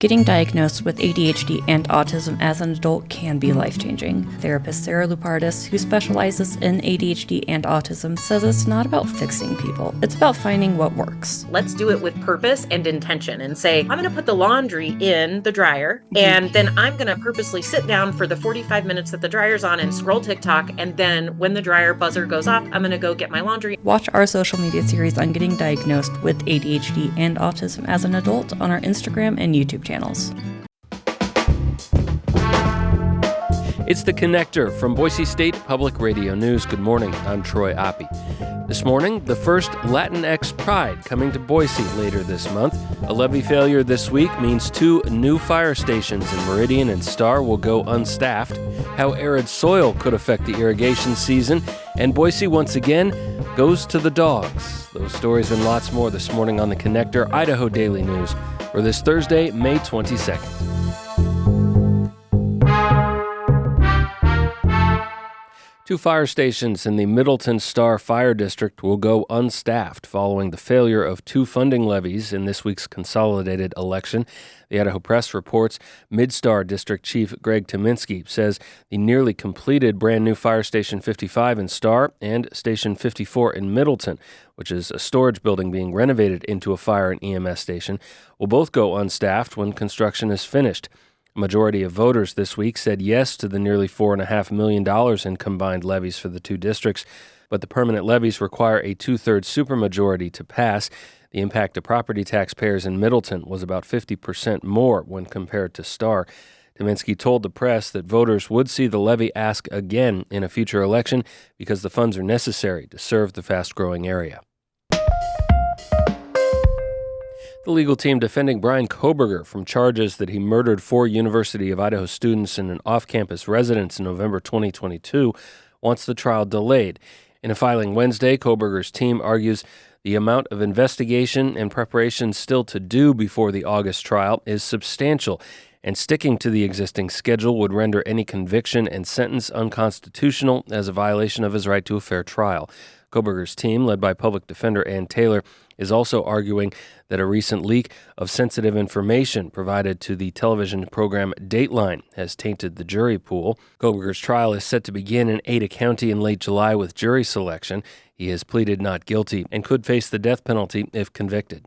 Getting diagnosed with ADHD and autism as an adult can be life-changing. Therapist Sarah Lupardis, who specializes in ADHD and autism, says it's not about fixing people. It's about finding what works. Let's do it with purpose and intention and say, I'm going to put the laundry in the dryer, and then I'm going to purposely sit down for the 45 minutes that the dryer's on and scroll TikTok, and then when the dryer buzzer goes off, I'm going to go get my laundry. Watch our social media series on getting diagnosed with ADHD and autism as an adult on our Instagram and YouTube channels. It's The Connector from Boise State Public Radio News. Good morning, I'm Troy Oppie. This morning, the first LatinX Pride coming to Boise later this month. A levee failure this week means 2 new fire stations in Middleton and Star will go unstaffed, how arid soil could affect the irrigation season, and Boise once again goes to the dogs. Those stories and lots more this morning on The Connector, Idaho Daily News, for this Thursday, May 22nd. 2 fire stations in the Middleton Star Fire District will go unstaffed following the failure of 2 funding levies in this week's consolidated election. The Idaho Press reports Mid-Star District Chief Greg Tominski says the nearly completed brand new Fire Station 55 in Star and Station 54 in Middleton, which is a storage building being renovated into a fire and EMS station, will both go unstaffed when construction is finished. A majority of voters this week said yes to the nearly $4.5 million in combined levies for the 2 districts, but the permanent levies require a 2/3 supermajority to pass. The impact to property taxpayers in Middleton was about 50% more when compared to Star. Tominski told the press that voters would see the levy ask again in a future election because the funds are necessary to serve the fast-growing area. The legal team defending Brian Kohberger from charges that he murdered 4 University of Idaho students in an off-campus residence in November 2022 wants the trial delayed. In a filing Wednesday, Kohberger's team argues the amount of investigation and preparation still to do before the August trial is substantial, and sticking to the existing schedule would render any conviction and sentence unconstitutional as a violation of his right to a fair trial. Kohberger's team, led by public defender Ann Taylor, is also arguing that a recent leak of sensitive information provided to the television program Dateline has tainted the jury pool. Kohberger's trial is set to begin in Ada County in late July with jury selection. He has pleaded not guilty and could face the death penalty if convicted.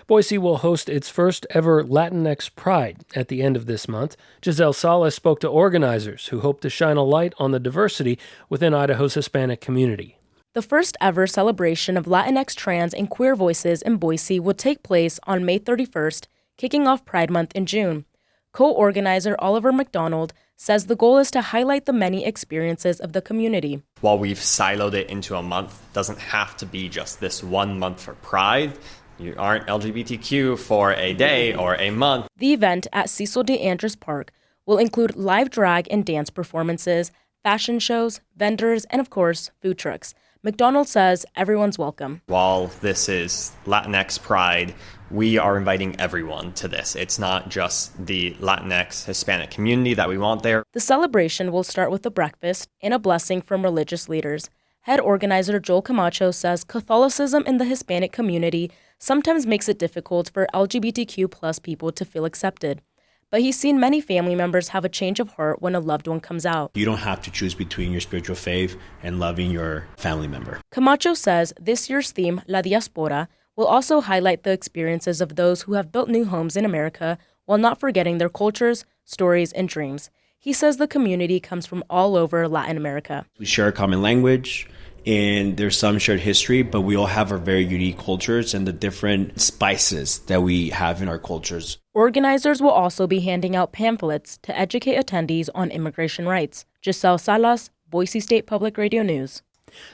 Boise will host its first ever LatinX Pride at the end of this month. Giselle Salas spoke to organizers who hope to shine a light on the diversity within Idaho's Hispanic community. The first ever celebration of Latinx trans and queer voices in Boise will take place on May 31st, kicking off Pride Month in June. Co-organizer Oliver McDonald says the goal is to highlight the many experiences of the community. While we've siloed it into a month, it doesn't have to be just this one month for Pride. You aren't LGBTQ for a day or a month. The event at Cecil D. Andrus Park will include live drag and dance performances, fashion shows, vendors, and of course, food trucks. McDonald says everyone's welcome. While this is Latinx Pride, we are inviting everyone to this. It's not just the Latinx Hispanic community that we want there. The celebration will start with a breakfast and a blessing from religious leaders. Head organizer Joel Camacho says Catholicism in the Hispanic community sometimes makes it difficult for LGBTQ plus people to feel accepted. But he's seen many family members have a change of heart when a loved one comes out. You don't have to choose between your spiritual faith and loving your family member. Camacho says this year's theme, La Diaspora, will also highlight the experiences of those who have built new homes in America while not forgetting their cultures, stories, and dreams. He says the community comes from all over Latin America. We share a common language, and there's some shared history, but we all have our very unique cultures and the different spices that we have in our cultures. Organizers will also be handing out pamphlets to educate attendees on immigration rights. Giselle Salas, Boise State Public Radio News.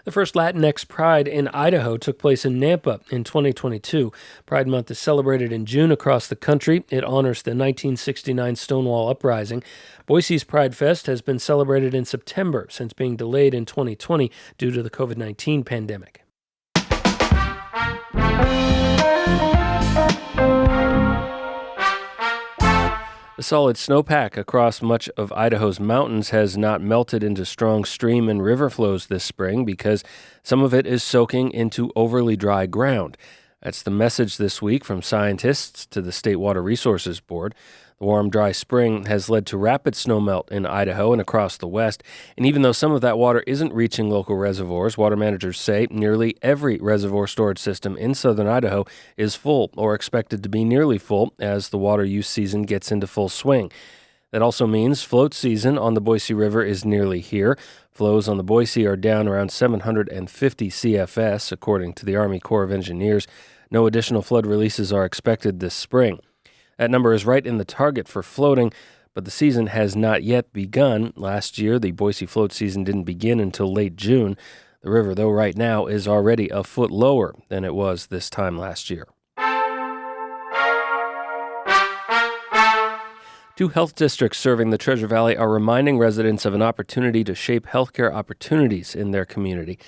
The first Latinx Pride in Idaho took place in Nampa in 2022. Pride Month is celebrated in June across the country. It honors the 1969 Stonewall Uprising. Boise's Pride Fest has been celebrated in September since being delayed in 2020 due to the COVID-19 pandemic. The solid snowpack across much of Idaho's mountains has not melted into strong stream and river flows this spring because some of it is soaking into overly dry ground. That's the message this week from scientists to the State Water Resources Board. The warm, dry spring has led to rapid snowmelt in Idaho and across the West. And even though some of that water isn't reaching local reservoirs, water managers say nearly every reservoir storage system in southern Idaho is full or expected to be nearly full as the water use season gets into full swing. That also means float season on the Boise River is nearly here. Flows on the Boise are down around 750 CFS, according to the Army Corps of Engineers. No additional flood releases are expected this spring. That number is right in the target for floating, but the season has not yet begun. Last year, the Boise float season didn't begin until late June. The river, though, right now is already a foot lower than it was this time last year. 2 health districts serving the Treasure Valley are reminding residents of an opportunity to shape healthcare opportunities in their community.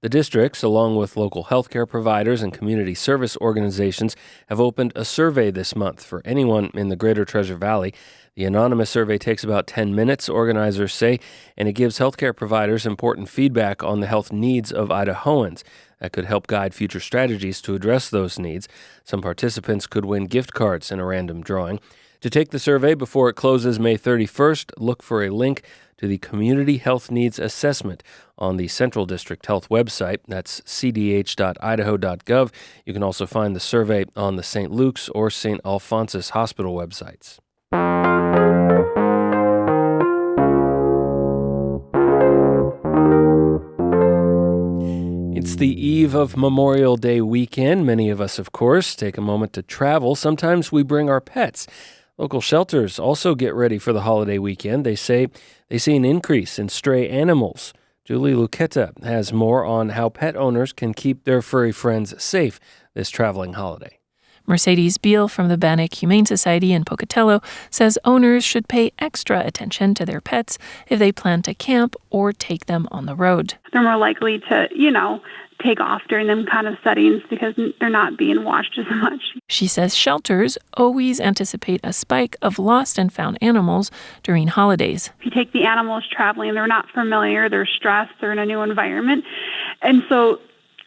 The districts, along with local healthcare providers and community service organizations, have opened a survey this month for anyone in the greater Treasure Valley. The anonymous survey takes about 10 minutes, organizers say, and it gives healthcare providers important feedback on the health needs of Idahoans. That could help guide future strategies to address those needs. Some participants could win gift cards in a random drawing. To take the survey before it closes May 31st, look for a link to the Community Health Needs Assessment on the Central District Health website. That's cdh.idaho.gov. You can also find the survey on the St. Luke's or St. Alphonsus Hospital websites. It's the eve of Memorial Day weekend. Many of us, of course, take a moment to travel. Sometimes we bring our pets. Local shelters also get ready for the holiday weekend. They say they see an increase in stray animals. Julie Luqueta has more on how pet owners can keep their furry friends safe this traveling holiday. Mercedes Beal from the Bannock Humane Society in Pocatello says owners should pay extra attention to their pets if they plan to camp or take them on the road. They're more likely to, take off during them kind of settings because they're not being watched as much. She says shelters always anticipate a spike of lost and found animals during holidays. If you take the animals traveling, they're not familiar, they're stressed, they're in a new environment. And so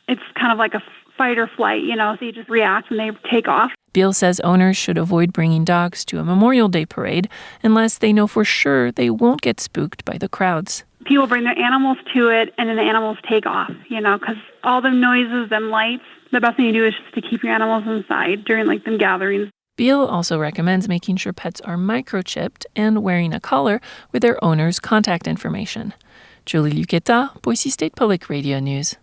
it's kind of like a fight or flight, so you just react and they take off. Beal says owners should avoid bringing dogs to a Memorial Day parade unless they know for sure they won't get spooked by the crowds. People bring their animals to it and then the animals take off, because all the noises, them lights, the best thing you do is just to keep your animals inside during them gatherings. Beal also recommends making sure pets are microchipped and wearing a collar with their owner's contact information. Julie Luqueta, Boise State Public Radio News.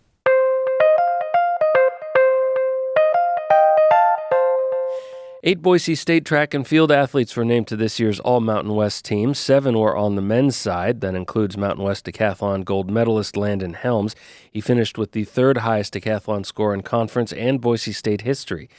8 Boise State track and field athletes were named to this year's All-Mountain West team. 7 were on the men's side. That includes Mountain West decathlon gold medalist Landon Helms. He finished with the 3rd highest decathlon score in conference and Boise State history.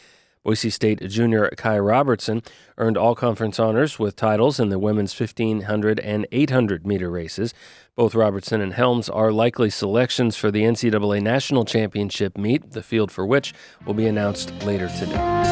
Boise State junior Kai Robertson earned all-conference honors with titles in the women's 1,500 and 800-meter races. Both Robertson and Helms are likely selections for the NCAA National Championship meet, the field for which will be announced later today.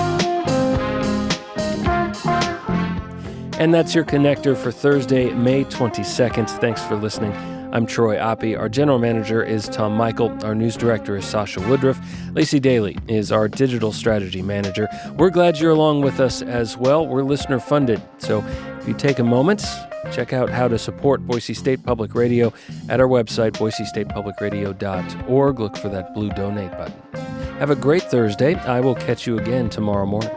And that's your Connector for Thursday, May 22nd. Thanks for listening. I'm Troy Oppie. Our general manager is Tom Michael. Our news director is Sasha Woodruff. Lacey Daly is our digital strategy manager. We're glad you're along with us as well. We're listener funded. So if you take a moment, check out how to support Boise State Public Radio at our website, boisestatepublicradio.org. Look for that blue donate button. Have a great Thursday. I will catch you again tomorrow morning.